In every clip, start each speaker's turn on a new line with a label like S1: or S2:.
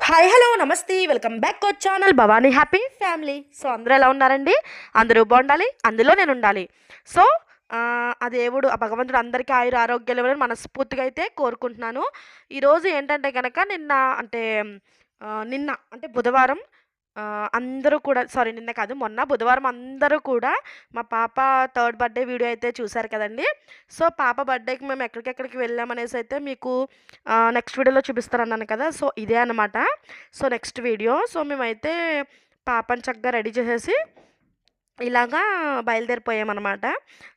S1: Hi hello నమస్తే welcome back to channel Bhavani happy family. So అందరూ ఎలా ఉన్నారండి? అందరూ బాగుండాలి, అందులో నేను ఉండాలి. సో ఆ దేవుడు ఆ భగవంతుడు అందరికీ ఆయుర ఆరోగ్యాలు ఇవ్వాలని మనస్ఫూర్తిగా అయితే కోరుకుంటున్నాను. ఈరోజు ఏంటంటే కనుక నిన్న అంటే బుధవారం అందరూ కూడా సారీ నిన్న కాదు మొన్న బుధవారం అందరూ కూడా మా పాప థర్డ్ బర్త్డే వీడియో అయితే చూశారు కదండీ. సో పాప బర్త్డేకి మేము ఎక్కడికెక్కడికి వెళ్ళామనేసి అయితే మీకు నెక్స్ట్ వీడియోలో చూపిస్తానన్నాను కదా. సో ఇదే అనమాట. So next video. సో మేమైతే పాపని చక్కగా రెడీ చేసేసి ఇలాగా బయలుదేరిపోయామనమాట.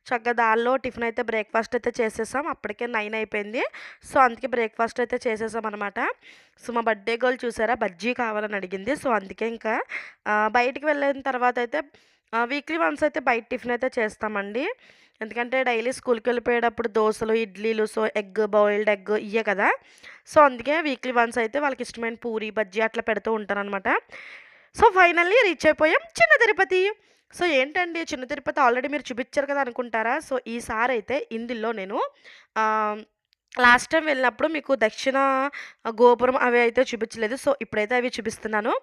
S1: చక్కగా దారిలో టిఫిన్ అయితే బ్రేక్‌ఫాస్ట్ అయితే చేసేసాం. అప్పటికే 9 అయిపోయింది. సో అందుకే బ్రేక్‌ఫాస్ట్ అయితే చేసేసామనమాట. సో మా బర్త్‌డే గర్ల్ చూసారా బజ్జీ కావాలని అడిగింది. సో అందుకే ఇంకా బయటికి వెళ్ళిన తర్వాత అయితే వీక్లీ వన్స్ అయితే బయట టిఫిన్ అయితే చేస్తామండి. ఎందుకంటే డైలీ స్కూల్‌కి వెళ్ళిపోయేటప్పుడు దోసలు, ఇడ్లీలు, సో బాయిల్డ్ ఎగ్ ఇయ్యే కదా. సో అందుకే వీక్లీ వన్స్ అయితే వాళ్ళకి ఇష్టమైన పూరి, బజ్జీ అట్లా పెడుతూ ఉంటాననమాట. సో ఫైనల్లీ రీచ్ అయిపోయాం చిన్న తిరుపతి. సో ఏంటండి చిన్న తిరుపతి ఆల్రెడీ మీరు చూపిచ్చారు కదా అనుకుంటారా? సో ఈసారైతే ఇందులో నేను ఆహ్, లాస్ట్ టైం వెళ్ళినప్పుడు మీకు దక్షిణ గోపురం అవి అయితే చూపించలేదు. సో ఇప్పుడైతే అవి చూపిస్తున్నాను.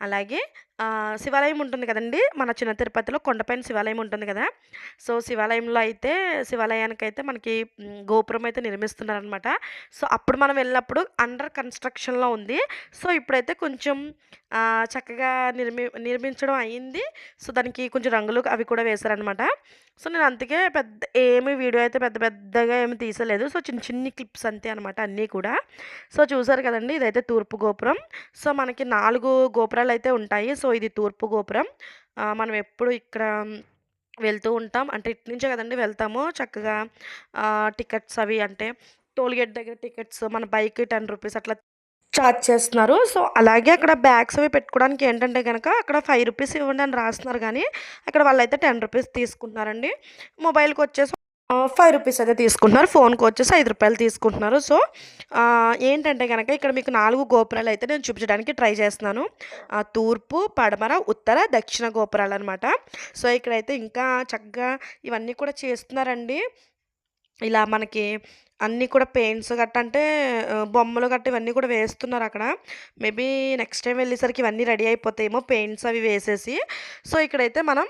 S1: అలాగే శివాలయం ఉంటుంది కదండీ! మన చిన్న తిరుపతిలో కొండపైన శివాలయం ఉంటుంది కదా! సో శివాలయంలో అయితే శివాలయానికైతే మనకి గోపురం అయితే నిర్మిస్తున్నారనమాట. సో అప్పుడు మనం వెళ్ళినప్పుడు అండర్ కన్‌స్ట్రక్షన్‌లో ఉంది. సో ఇప్పుడైతే కొంచెం చక్కగా నిర్మించడం అయింది. సో దానికి కొంచెం రంగులు అవి కూడా వేశారనమాట. సో నేను అందుకే ఏమి వీడియో అయితే పెద్ద పెద్దగా ఏమి తీసలేదు. సో చిన్ని చిన్ని క్లిప్స్ అంతే అనమాట అన్నీ కూడా. సో చూసారు కదండీ! ఇదైతే తూర్పు గోపురం. సో మనకి 4 గోపురాలైతే ఉంటాయి. సో ఇది తూర్పు గోపురం. మనం ఎప్పుడు ఇక్కడ వెళ్తూ ఉంటాం. అంటే ఇటు నుంచే కదండీ వెళ్తాము. చక్కగా టికెట్స్ అవి అంటే టోల్ గేట్ దగ్గర టికెట్స్ మన బైక్‌కి రూ. 10 అట్లా చార్జ్ చేస్తున్నారు. సో అలాగే అక్కడ బ్యాగ్స్ అవి పెట్టుకోవడానికి ఏంటంటే గనక అక్కడ రూ. 5 ఇవ్వండి అని రాస్తున్నారు గానీ, అక్కడ వాళ్ళైతే రూ. 10 తీసుకుంటున్నారండి. మొబైల్‌కొచ్చేసి రూ. 5 అయితే తీసుకుంటున్నారు. ఫోన్‌కొచ్చేసి రూ. 5 తీసుకుంటున్నారు. సో ఏంటంటే గనక ఇక్కడ మీకు 4 గోపురాలైతే నేను చూపించడానికి ట్రై చేస్తున్నాను. తూర్పు, పడమర, ఉత్తర, దక్షిణ గోపురాలనమాట. సో ఇక్కడైతే ఇంకా చక్కగా ఇవన్నీ కూడా చేస్తున్నారండి. ఇలా మనకి అన్నీ కూడా పెయింట్స్ గట్టా అంటే బొమ్మలు గట్టా ఇవన్నీ కూడా వేస్తున్నారక్కడ. మేబీ నెక్స్ట్ టైమ్ వెళ్ళేసరికి ఇవన్నీ రెడీ అయిపోతాయేమో పెయింట్స్ అవి వేసేసి. సో ఇక్కడైతే మనం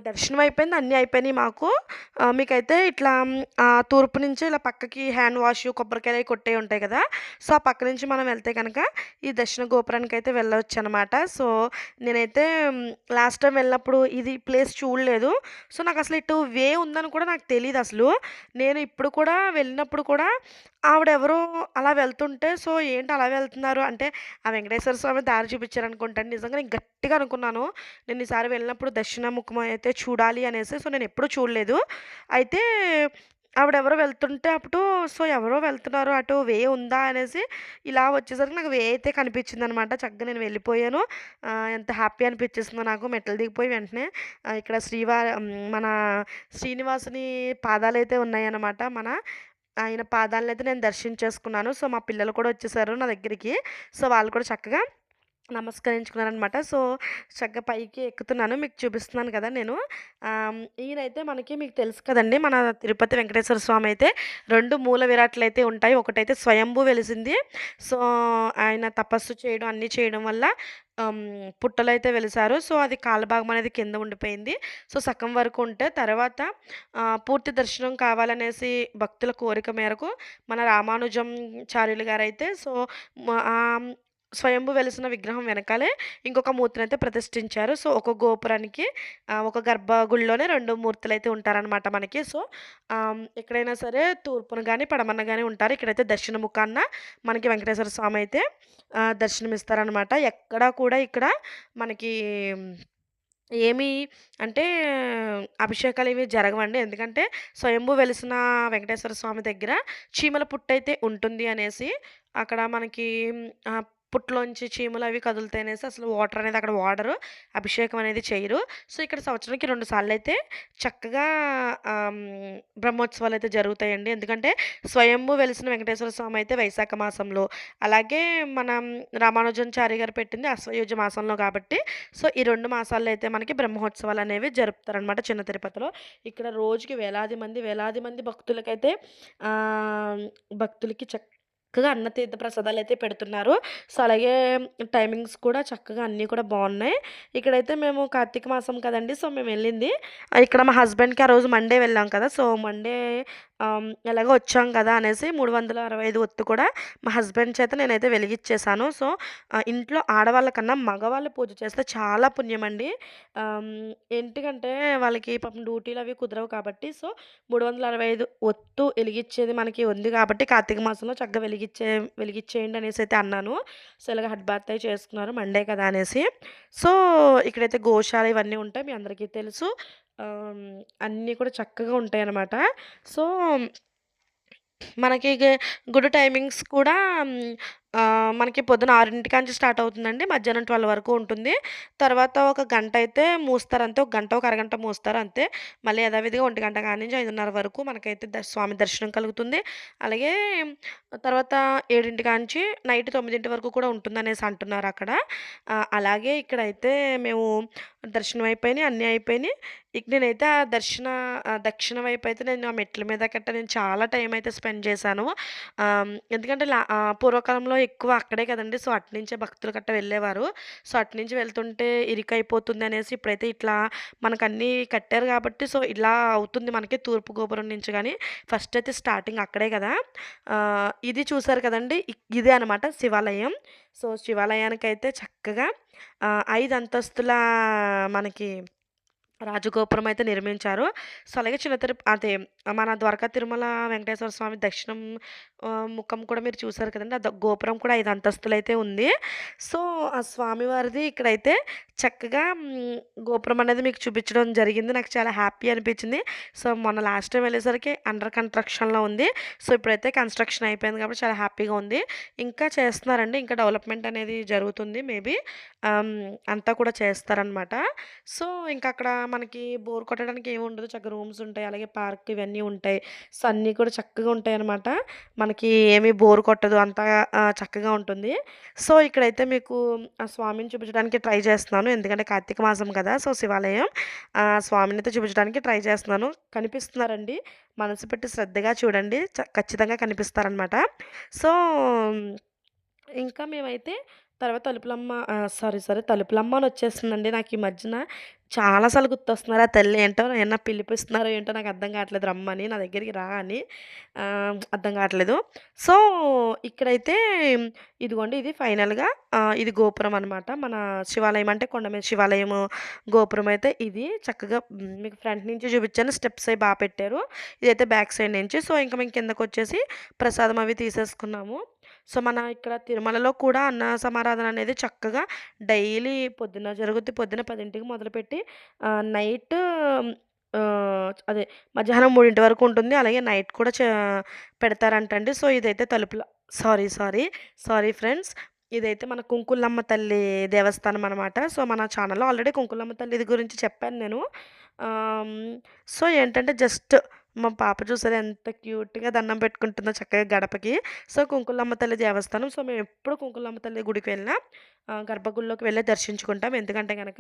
S1: దర్శనం అయిపోయింది. అన్నీ అయిపోయినాయి మాకు. మీకైతే ఇట్లా తూర్పు నుంచి ఇలా పక్కకి హ్యాండ్ వాష్, కొబ్బరికాయలయి కొట్టేయి ఉంటాయి కదా! సో ఆ పక్క నుంచి మనం వెళ్తే గనక ఈ దక్షిణ గోపురానికైతే వెళ్ళొచ్చనమాట. సో నేనైతే లాస్ట్ టైమ్ వెళ్ళినప్పుడు ఇది ప్లేస్ చూడలేదు. సో నాకసలు ఇటు వే ఉందని కూడా నాకు తెలీదసలు. నేను ఇప్పుడు కూడా వెళ్ళినప్పుడు కూడా ఆవిడెవరో అలా వెళ్తుంటే సో ఏంటి అలా వెళ్తున్నారు అంటే ఆ వెంకటేశ్వర స్వామి దారి చూపించారనుకుంటాను. నిజంగా నేను గట్టిగా అనుకున్నాను. నేను ఈసారి వెళ్ళినప్పుడు దక్షిణ ముఖం అయితే చూడాలి అనేసి. సో నేనెప్పుడూ చూడలేదు. అయితే ఆవిడెవరో వెళ్తుంటే అప్పుడు సో ఎవరో వెళ్తున్నారు అటు వే ఉందా అనేసి ఇలా వచ్చేసరికి నాకు వే అయితే కనిపించిందనమాట. చక్కగా నేను వెళ్ళిపోయాను. ఎంత హ్యాపీ అనిపించేసిందో నాకు మెట్లు దిగిపోయి వెంటనే ఇక్కడ మన శ్రీనివాసుని పాదాలైతే ఉన్నాయన్నమాట. ఆయన పాదాలనైతే నేను దర్శించేసుకున్నాను. సో మా పిల్లలు కూడా వచ్చేసారు నా దగ్గరికి. సో వాళ్ళు కూడా చక్కగా నమస్కరించుకున్నారనమాట. సో చక్కగా పైకి ఎక్కుతున్నాను. మీకు చూపిస్తున్నాను కదా నేను. ఈయనైతే మీకు తెలుసు కదండీ! మన తిరుపతి వెంకటేశ్వర స్వామి అయితే 2 మూల విరాట్లయితే ఉంటాయి. ఒకటైతే స్వయంభూ వెలిసింది. సో ఆయన తపస్సు చేయడం అన్నీ చేయడం వల్ల పుట్టలో అయితే వెలిసారు. సో అది కాలభాగం అనేది కింద ఉండిపోయింది. సో సగం వరకు ఉంటే తర్వాత పూర్తి దర్శనం కావాలనేసి భక్తుల కోరిక మేరకు మన రామానుజంచార్యులు గారైతే సో స్వయంభూ వెలిసిన విగ్రహం వెనకాలే ఇంకొక మూర్తినైతే ప్రతిష్ఠించారు. సో ఒక గోపురానికి ఒక గర్భగుడిలోనే 2 మూర్తులైతే ఉంటారనమాట మనకి. సో ఎక్కడైనా సరే తూర్పున గాని, పడమరన గాని ఉంటారు. ఇక్కడైతే దక్షిణ ముఖాన మనకి వెంకటేశ్వర స్వామి అయితే దర్శనమిస్తారనమాట. ఎక్కడా కూడా ఇక్కడ మనకి ఏమి అంటే అభిషేకాలేవి జరగవండి. ఎందుకంటే స్వయంభూ వెలిసిన వెంకటేశ్వర స్వామి దగ్గర చీమల పుట్టయితే ఉంటుంది అనేసి అక్కడ మనకి పుట్టులోంచి చీమలవి కదులుతాయనేసి అసలు వాటర్ అనేది అక్కడ వాడరు. అభిషేకం అనేది చెయ్యరు. సో ఇక్కడ సంవత్సరానికి 2 సార్లయితే చక్కగా బ్రహ్మోత్సవాలయితే జరుగుతాయండి. ఎందుకంటే స్వయంభూ వెలిసిన వెంకటేశ్వర స్వామి అయితే వైశాఖ మాసంలో, అలాగే మనం రామానుజాచార్య గారు పెట్టింది అశ్వయుజ మాసంలో కాబట్టి సో ఈ 2 మాసాల్లో అయితే మనకి బ్రహ్మోత్సవాలనేవి జరుపుతారనమాట చిన్న తిరుపతిలో. ఇక్కడ రోజుకి వేలాది మంది భక్తులకైతే భక్తులకి చక్కగా అన్న తీర్థ ప్రసాదాలైతే పెడుతున్నారు. సో, అలాగే టైమింగ్స్ కూడా చక్కగా అన్నీ కూడా బావున్నాయి. ఇక్కడైతే మేము కార్తీక మాసం కదండీ! సో, మేమెళ్ళింది ఇక్కడ మా హస్బెండ్‌కి ఆ రోజు మండే వెళ్ళాం కదా! సో, మండే ఎలాగో వచ్చాం కదా! అనేసి 365 ఒత్తు కూడా మా హస్బెండ్ చేత నేనైతే వెలిగిచ్చేసాను. సో, ఇంట్లో ఆడవాళ్ళ కన్నా మగవాళ్ళు పూజ చేస్తే చాలా పుణ్యమండి. ఎందుకంటే వాళ్ళకి పాపం డ్యూటీలవి కుదరవు కాబట్టి సో 365 ఒత్తు ఎలిగిచ్చేది మనకి ఉంది గాబట్టి, కార్తీక మాసంలో చక్కగా వెలిగిచ్చేయండి అనేసైతే అన్నాను. సో, ఇలాగ హట్ బాత్ అయి చేసుకున్నారు మండే కదా అనేసి. సో, ఇక్కడైతే గోశాల ఇవన్నీ ఉంటాయి. మీ అందరికీ తెలుసు. ఆహ్, అన్నీ కూడా చక్కగా ఉంటాయనమాట. సో మనకి గుడి టైమింగ్స్ కూడా మనకి పొద్దున 6 కాంచి స్టార్ట్ అవుతుందండి. మధ్యాహ్నం 12 వరకు ఉంటుంది. తర్వాత ఒక గంట అయితే మూస్తారు అంతే. ఒక గంట, ఒక అరగంట మూస్తారు అంతే. మళ్ళీ యథావిధిగా 1 గంట కాడ్నుంచి 5:30 వరకు మనకైతే స్వామి దర్శనం కలుగుతుంది. అలాగే తర్వాత 7 కాంచి నైట్ 9 వరకు కూడా ఉంటుందనేసి అంటున్నారక్కడ. అలాగే ఇక్కడైతే మేము దర్శనం అయిపోయినాయి. అన్నీ అయిపోయినాయి. ఇక నేనైతే ఆ దక్షిణ వైపయితే నేను ఆ మెట్ల మీద నేను చాలా టైం అయితే స్పెండ్ చేశాను. ఎందుకంటే పూర్వకాలంలో ఎక్కువ అక్కడే కదండీ! సో, అటునుంచే భక్తులు వెళ్ళేవారు. సో, అటునుంచి వెళ్తుంటే ఇరుకైపోతుందనేసి ఇప్పుడైతే ఇట్లా మనకన్నీ కట్టారు కాబట్టి సో, ఇలా అవుతుంది మనకి తూర్పు గోపురం నుంచి గాని, ఫస్ట్ అయితే స్టార్టింగ్ అక్కడే కదా! ఇది చూసారు కదండీ! ఇదే అనమాట శివాలయం. సో, శివాలయానికైతే చక్కగా 5 అంతస్తుల మనకి రాజగోపురం అయితే నిర్మించారు. సో, అలాగే చిన్న అదే మన ద్వారకా తిరుమల వెంకటేశ్వర స్వామి దక్షిణం ముఖం కూడా మీరు చూసారు కదండీ! గోపురం కూడా 5 అంతస్తులైతే ఉంది. సో, ఆ స్వామివారిది ఇక్కడైతే చక్కగా గోపురం అనేది మీకు చూపించడం జరిగింది. నాకు చాలా హ్యాపీ అనిపించింది. సో, మొన్న లాస్ట్ టైమ్ వెళ్ళేసరికి అండర్ కన్‌స్ట్రక్షన్‌లో ఉంది. సో, ఇప్పుడైతే కన్‌స్ట్రక్షన్ అయిపోయింది కాబట్టి చాలా హ్యాపీగా ఉంది. ఇంకా చేస్తున్నారండి. ఇంకా డెవలప్‌మెంట్ అనేది జరుగుతుంది మేబీ. అంతా కూడా చేస్తారనమాట. సో, ఇంకక్కడ మనకి బోర్ కొట్టడానికి ఏముండదు. చక్కగా రూమ్స్ ఉంటాయి. అలాగే పార్క్ ఇవన్నీ ఉంటాయి. సో, అన్నీ కూడా చక్కగా ఉంటాయనమాట. మనకి ఏమి బోర్ కొట్టదు. అంతా చక్కగా ఉంటుంది. సో, ఇక్కడైతే మీకు ఆ స్వామిని చూపించడానికి ట్రై చేస్తున్నాను. ఎందుకంటే కార్తీక మాసం కదా! సో, శివాలయం స్వామినైతే చూపించడానికి ట్రై చేస్తున్నాను. కనిపిస్తున్నారండి. మనసు పెట్టి శ్రద్ధగా చూడండి. ఖచ్చితంగా కనిపిస్తారనమాట. సో, ఇంకా మేమైతే తర్వాత తలుపులమ్మ అని వచ్చేస్తుందండి నాకు ఈ మధ్యన. చాలా సార్లు గుర్తొస్తున్నారు ఆ తల్లి. ఏంటో ఏమన్నా పిలిపిస్తున్నారో ఏంటో నాకు అర్థం కావట్లేదు రమ్మని. నా దగ్గరికి రా అని. అర్థం కావట్లేదు. సో, ఇక్కడైతే ఇదిగోండి ఇది ఫైనల్‌గా ఇది గోపురం అనమాట. మన శివాలయం అంటే కొండ మీద శివాలయము గోపురం అయితే ఇది. చక్కగా మీకు ఫ్రంట్ నుంచి చూపించాను. స్టెప్స్ అయి పెట్టారు. ఇదైతే బ్యాక్ సైడ్ నుంచి. సో, ఇంక మేము కిందకొచ్చేసి ప్రసాదం అవి తీసేసుకున్నాము. సో, మన ఇక్కడ తిరుమలలో కూడా అన్న సమారాధన అనేది చక్కగా డైలీ పొద్దున జరుగుద్ది. పొద్దున 10కి మొదలుపెట్టి నైట్ అదే మధ్యాహ్నం 3 వరకు ఉంటుంది. అలాగే నైట్ కూడా పెడతారంటండి. సో, ఇదైతే సారీ ఫ్రెండ్స్. ఇదైతే మన కుంకులమ్మ తల్లి దేవస్థానం అనమాట. సో, మన ఛానల్‌లో ఆల్రెడీ కుంకులమ్మ తల్లి ఇది గురించి చెప్పాను నేను. ఆహ్, సో, ఏంటంటే జస్ట్ మా పాప చూసారా ఎంత క్యూట్‌గా దండం పెట్టుకుంటుందో చక్కగా గడపకి. సో, కుంకులమ్మ తల్లి దేవస్థానం. సో, మేమెప్పుడు కుంకులమ్మ తల్లి గుడికి వెళ్ళినా గర్భగుడిలోకి వెళ్ళే దర్శించుకుంటాం. ఎందుకంటే గనక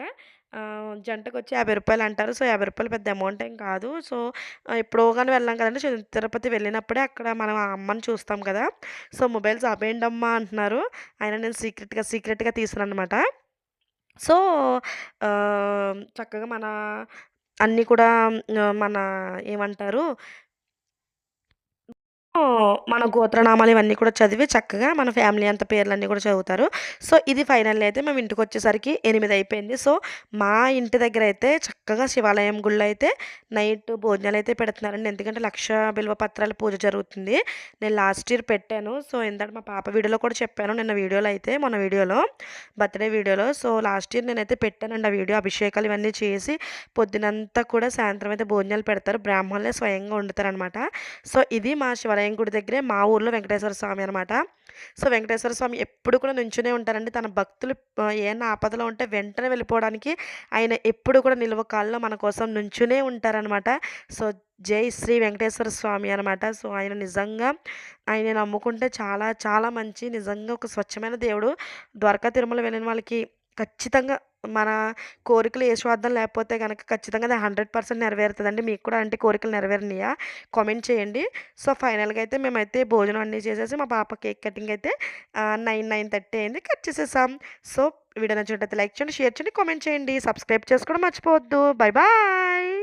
S1: జంటకొచ్చి రూ. 50 అంటారు. సో, రూ. 50 పెద్ద అమౌంట్ ఏం కాదు. సో, ఎప్పుడో గాని వెళ్ళాం కదండీ! తిరుపతి వెళ్ళినప్పుడే అక్కడ మనం ఆ అమ్మని చూస్తాం కదా! సో, మొబైల్స్ ఆపేయండమ్మా అంటున్నారు. అయినా నేను సీక్రెట్‌గా తీసాననమాట. సో, చక్కగా అన్నీ కూడా మన ఏమంటారు మన గోత్రనామాలు ఇవన్నీ కూడా చదివి చక్కగా మన ఫ్యామిలీ అంతా పేర్లన్నీ కూడా చదువుతారు. సో, ఇది ఫైనల్లీ అయితే మేము ఇంటికొచ్చేసరికి 8 అయిపోయింది. సో, మా ఇంటి దగ్గర అయితే చక్కగా శివాలయం గుళ్ళో అయితే నైట్ భోజనాలైతే పెడుతున్నారండి. ఎందుకంటే లక్ష బిల్వ పత్రాల పూజ జరుగుతుంది. నేను లాస్ట్ ఇయర్ పెట్టాను. సో, ఏంటంటే మా పాప వీడియోలో కూడా చెప్పాను. మొన్న వీడియోలో బర్త్‌డే వీడియోలో. సో, లాస్ట్ ఇయర్ నేనైతే పెట్టానండి ఆ వీడియో. అభిషేకాలు ఇవన్నీ చేసి పొద్దునంతా కూడా సాయంత్రం అయితే భోజనాలు పెడతారు. బ్రాహ్మణులే స్వయంగా వండుతారనమాట. సో, ఇది మా శివాలయం గుడి దగ్గరే మా ఊర్లో వెంకటేశ్వర స్వామి అనమాట. సో, వెంకటేశ్వర స్వామి ఎప్పుడు కూడా నుంచునే ఉంటారండి. తన భక్తులు ఏమన్నా ఆపదలో ఉంటే వెంటనే వెళ్ళిపోవడానికి ఆయన ఎప్పుడు కూడా నిలువ కాళ్ళలో మన కోసం నుంచునే ఉంటారనమాట. సో, జై శ్రీ వెంకటేశ్వర స్వామి అనమాట. సో, ఆయన నిజంగా ఆయనని నమ్ముకుంటే చాలా చాలా మంచి నిజంగా ఒక స్వచ్ఛమైన దేవుడు. ద్వారకా తిరుమల వెళ్ళిన వాళ్ళకి ఖచ్చితంగా మన కోరికలు ఏ స్వార్థం లేకపోతే గనక ఖచ్చితంగా అది 100% నెరవేరుతదండి. మీకు కూడా అలాంటి కోరికలు నెరవేరినియా? కామెంట్ చేయండి. సో, ఫైనల్‌గా అయితే మేమైతే భోజనం అన్నీ చేసేసి మా పాప కేక్ కటింగ్ అయితే 9:30 అయింది. కట్ చేసేసాం. సో, వీడియో నచ్చినట్టయితే లైక్ చేయండి, షేర్ చేయండి, కామెంట్ చేయండి. సబ్స్క్రైబ్ చేసుకోవడం మర్చిపోవద్దు. Bye bye.